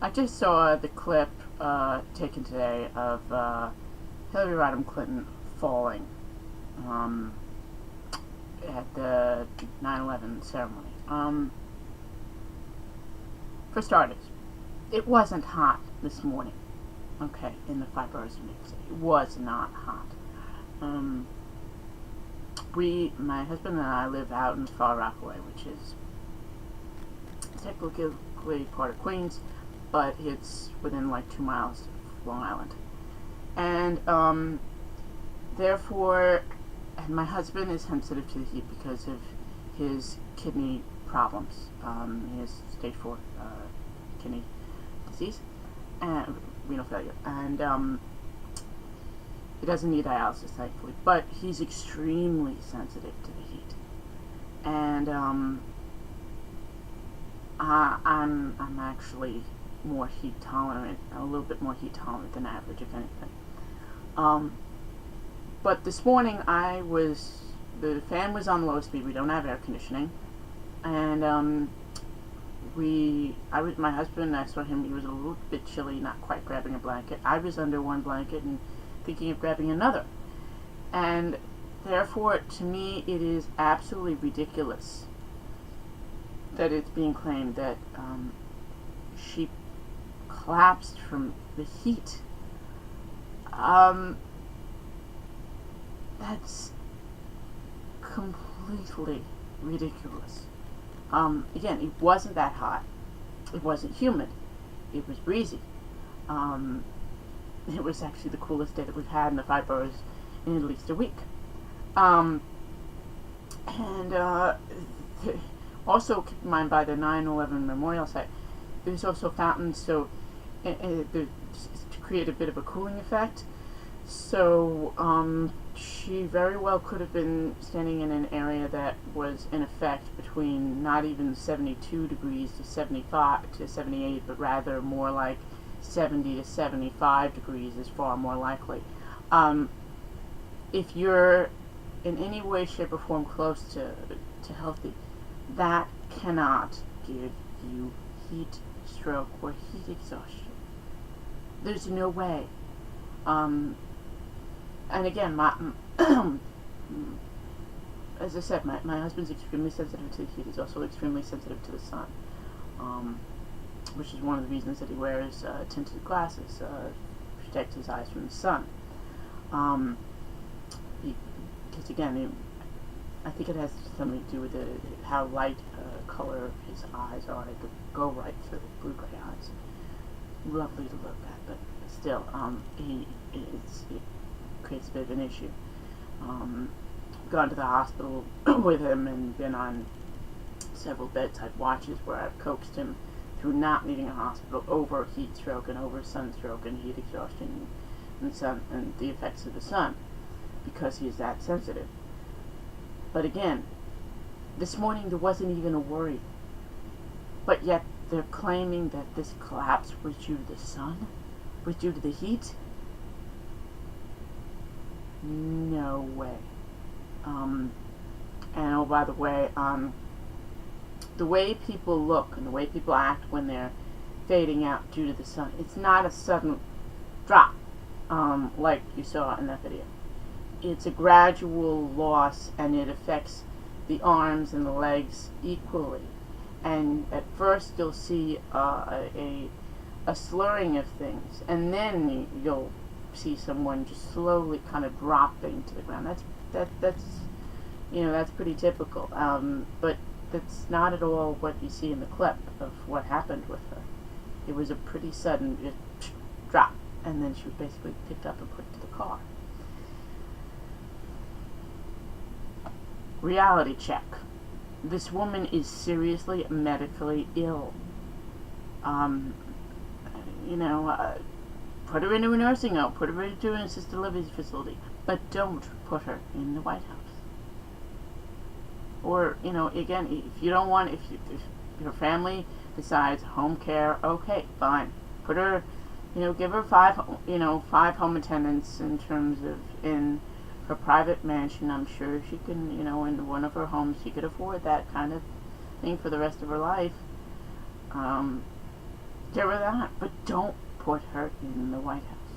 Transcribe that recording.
I just saw the clip taken today of Hillary Rodham Clinton falling at the 9/11 ceremony. For starters, it wasn't hot this morning, okay, in the 5 boroughs of New York City. It was not hot. My husband and I live out in Far Rockaway, which is technically part of Queens, but it's within like 2 miles of Long Island. And therefore, and my husband is sensitive to the heat because of his kidney problems. He has stage 4 kidney disease and renal failure. And he doesn't need dialysis, thankfully, but he's extremely sensitive to the heat. And I'm actually more heat tolerant, a little bit more heat tolerant than average, if anything. But this morning the fan was on low speed. We don't have air conditioning, and my husband, I saw him, he was a little bit chilly, not quite grabbing a blanket. I was under one blanket and thinking of grabbing another. And therefore, to me, it is absolutely ridiculous that it's being claimed that she collapsed from the heat. That's completely ridiculous. Again, it wasn't that hot. It wasn't humid. It was breezy. It was actually the coolest day that we've had in the 5 boroughs in at least a week. Also, keep in mind, by the 9/11 memorial site, there's also fountains, so to create a bit of a cooling effect. So she very well could have been standing in an area that was in effect between not even 72 degrees to 75 to 78, but rather more like 70 to 75 degrees is far more likely. If you're in any way, shape, or form close to healthy, that cannot give you heat stroke or heat exhaustion. There's no way. And again, as I said, my husband's extremely sensitive to the heat. He's also extremely sensitive to the sun, which is one of the reasons that he wears tinted glasses to protect his eyes from the sun. Because again, I think it has something to do with how light color his eyes are. They go right through blue-gray eyes. Lovely to look at, but still, it creates a bit of an issue. Gone to the hospital with him and been on several bedside watches where I've coaxed him through not needing a hospital over heat stroke and over sunstroke and heat exhaustion and the effects of the sun, because he is that sensitive. But again, this morning there wasn't even a worry. But yet they're claiming that this collapse was due to the sun? Was due to the heat? No way. And oh, by the way, the way people look and the way people act when they're fading out due to the sun, it's not a sudden drop, like you saw in that video. It's a gradual loss, and it affects the arms and the legs equally. And at first you'll see a slurring of things, and then you'll see someone just slowly kind of dropping to the ground. That's pretty typical. But that's not at all what you see in the clip of what happened with her. It was a pretty sudden drop, and then she was basically picked up and put into the car. Reality check. This woman is seriously medically ill. Put her into a nursing home, put her into an assisted living facility, but don't put her in the White House. Or, again, if you don't want, if your family decides home care, okay, fine. Put her, give her 5 home attendants in her private mansion. I'm sure she can, in one of her homes, she could afford that kind of thing for the rest of her life. Get rid of that, but don't put her in the White House.